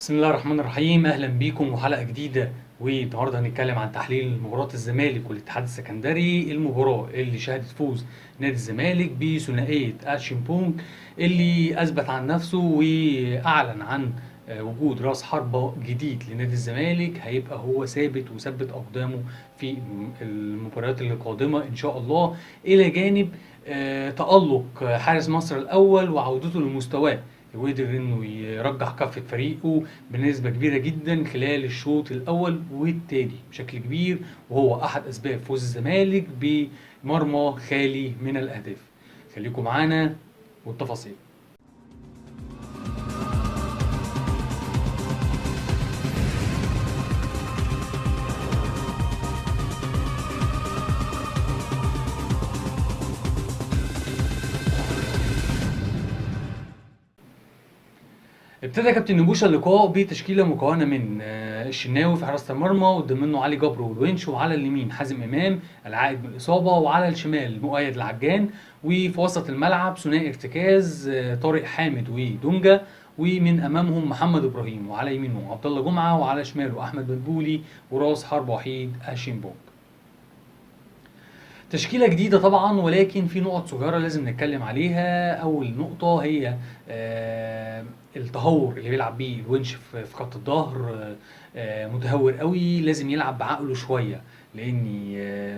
بسم الله الرحمن الرحيم، اهلا بيكم وحلقه جديده. والنهارده هنتكلم عن تحليل مباراه الزمالك والاتحاد السكندري، المباراه اللي شهدت فوز نادي الزمالك بثنائيه اشيمبونج اللي اثبت عن نفسه واعلن عن وجود راس حربة جديد لنادي الزمالك هيبقى هو ثابت وثبت اقدامه في المباريات القادمه ان شاء الله، الى جانب تألق حارس مصر الاول وعودته لمستواه، وقدر انه يرجح كفة فريقه بنسبة كبيرة جدا خلال الشوط الاول والتاني بشكل كبير، وهو احد اسباب فوز الزمالك بمرمى خالي من الاهداف. خليكم معانا والتفاصيل. ابتدى كابتن نبوشة اللقاء بتشكيلة مكونة من الشناوي في حراسة المرمى، قدام منه علي جبر والونش، وعلى اليمين حازم إمام العائد من الإصابة، وعلى الشمال مؤيد العجان، وفي وسط الملعب ثنائي ارتكاز طارق حامد ودونجا، ومن أمامهم محمد إبراهيم، وعلى يمينه عبد الله جمعة، وعلى شماله أحمد مدبولي، وراس حرب وحيد هاشم. تشكيلة جديدة طبعا، ولكن في نقط صغيرة لازم نتكلم عليها. أول نقطة هي التهور اللي بيلعب بيه الونش في خط الظهر. متهور قوي، لازم يلعب بعقله شوية، لأن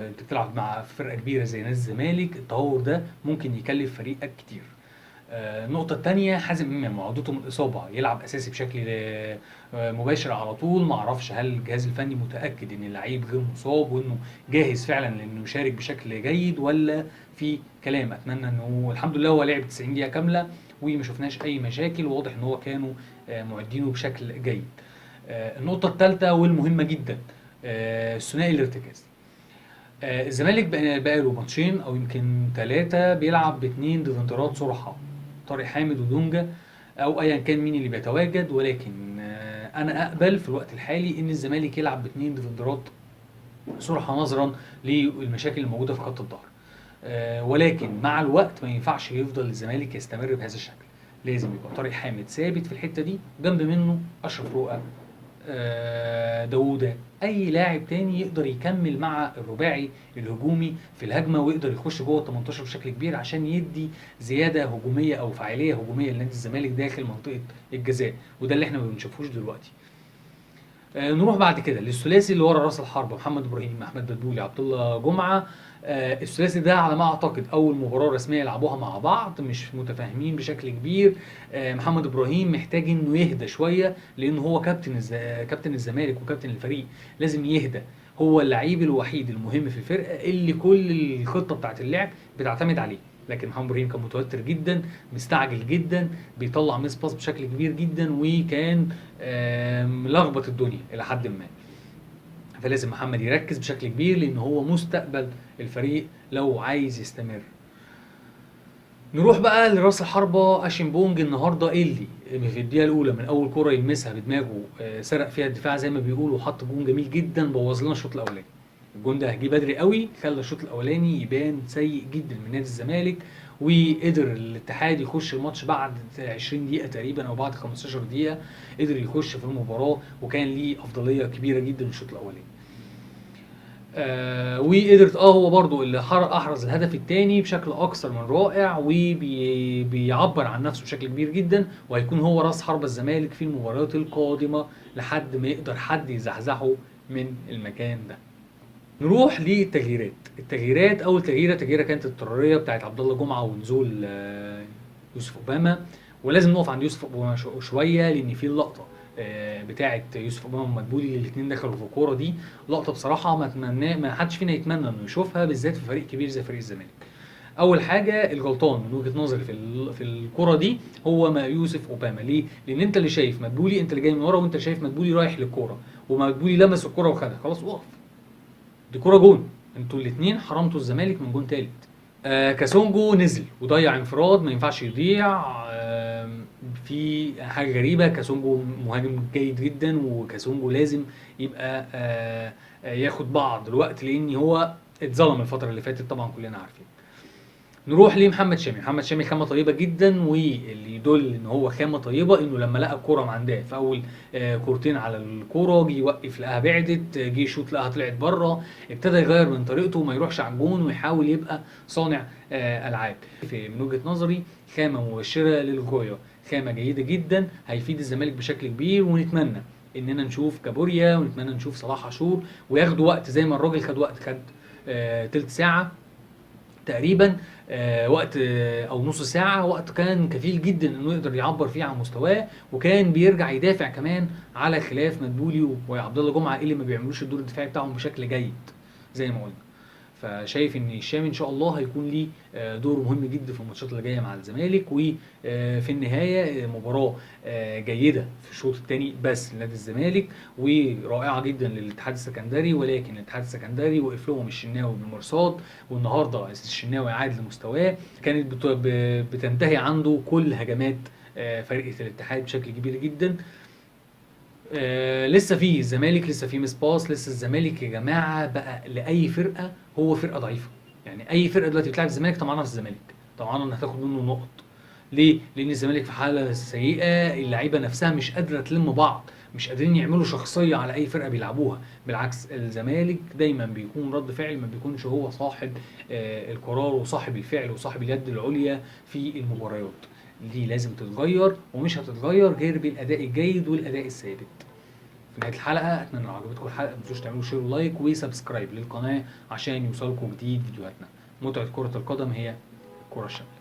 أنت بتلعب مع فرقة كبيرة زي نادي الزمالك، التهور ده ممكن يكلف فريقك كتير. النقطة التانية حازم إمام وعودته من الإصابة يلعب أساسي بشكل مباشر على طول. معرفش هل الجهاز الفني متأكد إن اللعيب غير مصاب وإنه جاهز فعلا لإنه يشارك بشكل جيد، ولا في كلام. أتمنى إنه الحمد لله هو لعب 90 دقيقة كاملة وما شفناش أي مشاكل، وواضح إن هو كانوا معدينه بشكل جيد. النقطة الثالثة والمهمة جدا، الثنائي الارتكاز. الزمالك بقى له ماتشين او يمكن 3 بيلعب باتنين ديفندرات صرحة، طارق حامد ودونجا، او ايا كان مين اللي بيتواجد، ولكن انا اقبل في الوقت الحالي ان الزمالك يلعب باتنين ديفندرات صرحة نظرا للمشاكل الموجودة في خط الظهر. ولكن مع الوقت ما ينفعش يفضل الزمالك يستمر بهذا الشكل، لازم يبقى طارق حامد ثابت في الحتة دي، جنب منه اشرف رؤى، داوودة، اي لاعب تاني يقدر يكمل مع الرباعي الهجومي في الهجمه، ويقدر يخش جوه ال 18 بشكل كبير عشان يدي زياده هجوميه او فاعليه هجوميه لنادي الزمالك داخل منطقه الجزاء، وده اللي احنا ما بنشوفوش دلوقتي. نروح بعد كده للثلاثي اللي ورا راس الحربه، محمد ابراهيم، احمد مدبولي، عبد الله جمعه. الثلاثي ده على ما اعتقد اول مباراه رسميه يلعبوها مع بعض، مش متفاهمين بشكل كبير. محمد ابراهيم محتاج انه يهدى شويه، لانه هو كابتن الزمالك وكابتن الفريق، لازم يهدى. هو اللعيب الوحيد المهم في الفرقه اللي كل الخطه بتاعت اللعب بتعتمد عليه، لكن محمد ابراهيم كان متوتر جدا، مستعجل جدا، بيطلع ميس باص بشكل كبير جدا، وكان ملخبط الدنيا الى حد ما. فلازم محمد يركز بشكل كبير، لان هو مستقبل الفريق لو عايز يستمر. نروح بقى لراس الحربة اشيمبونج النهارده، اللي في الدقيقه الاولى من اول كره يلمسها بدماغه سرق فيها الدفاع زي ما بيقولوا، وحط جون جميل جدا بوظ لنا الشوط الاولاني. الجون ده جه بدري قوي، خلى الشوط الاولاني يبان سيء جدا من نادي الزمالك، وقدر الاتحاد يخش الماتش بعد 20 دقيقه تقريبا او بعد 15 دقيقه، قدر يخش في المباراه وكان ليه افضليه كبيره جدا في الشوط الاولاني. وقدرت هو برضو اللي احرز الهدف الثاني بشكل اكثر من رائع، وبيعبر عن نفسه بشكل كبير جدا، وهيكون هو راس حربة الزمالك في المباريات القادمه لحد ما يقدر حد يزحزحه من المكان ده. نروح للتغييرات. اول تغييره كانت اضطراريه بتاعت عبد الله جمعه ونزول يوسف اوباما. ولازم نقف عند يوسف اوباما شويه، لان في اللقطه بتاعه يوسف اوباما ومدبولي الاثنين دخلوا في الكوره دي، لقطه بصراحه ما حدش فينا يتمنى انه يشوفها، بالذات في فريق كبير زي فريق الزمالك. اول حاجه الغلطان من وجهه نظري في الكوره دي هو ما يوسف اوباما. ليه؟ لان انت اللي شايف مدبولي، انت اللي جاي من ورا، وانت شايف مدبولي رايح للكوره، ومدبولي لمس الكوره وخدها، خلاص اقف، دي كوره جون، انتوا الاثنين حرمتوا الزمالك من جون ثالث. كاسونجو نزل وضيع انفراد ما ينفعش يضيع. في حاجه غريبه، كاسونجو مهاجم جيد جدا، وكاسونجو لازم يبقى ياخد بعض الوقت، لان هو اتظلم الفتره اللي فاتت طبعا كلنا عارفين. نروح لمحمد شامي. محمد شامي خامه طيبه جدا، واللي يدل ان هو خامه طيبه انه لما لقى الكوره معنداه في اول كورتين على الكوره، جه يوقف لقاها بعدت، جه يشوط لقاها طلعت بره، ابتدى يغير من طريقته وما يروحش على الجون ويحاول يبقى صانع العاب. من وجهه نظري خامه مبشره للغايه، خامه جيده جدا، هيفيد الزمالك بشكل كبير، ونتمنى اننا نشوف كابوريا ونتمنى نشوف صلاح عاشور وياخدوا وقت زي ما الراجل خد وقت، خد تلت ساعه تقريبا، وقت او نص ساعه، وقت كان كفيل جدا انه يقدر يعبر فيه عن مستواه، وكان بيرجع يدافع كمان على خلاف مدبولي وعبد الله جمعه اللي ما بيعملوش الدور الدفاعي بتاعهم بشكل جيد زي ما قلنا. فشايف ان الشامي ان شاء الله هيكون ليه دور مهم جدا في الماتشات اللي جايه مع الزمالك، وفي النهايه مباراه جيده في الشوط الثاني بس لنادي الزمالك، ورائعه جدا للاتحاد السكندري، ولكن الاتحاد السكندري وقف لهم الشناوي بالمرصاد، والنهارده الشناوي عاد لمستواه. كانت بتنتهي عنده كل هجمات فرقه الاتحاد بشكل كبير جدا. لسه في الزمالك، لسه في مسباص، لسه الزمالك يا جماعه بقى لاي فرقه هو فرقه ضعيفه. يعني اي فرقه دلوقتي بتلعب الزمالك طمعانه في الزمالك، طمعانه انها تاخد منه نقط. ليه؟ لان الزمالك في حاله سيئه، اللعيبه نفسها مش قادره تلم بعض، مش قادرين يعملوا شخصيه على اي فرقه بيلعبوها. بالعكس الزمالك دايما بيكون رد فعل، ما بيكونش هو صاحب القرار وصاحب الفعل وصاحب اليد العليا في المباريات. دي لازم تتغير، ومش هتتغير غير بالاداء الجيد والاداء الثابت. في نهايه الحلقه اتمنى لو عجبتكم الحلقه ما تنسوش تعملوا شير ولايك وسبسكرايب للقناه عشان يوصلكم جديد فيديوهاتنا. متعه كره القدم هي الكره الشرقيه.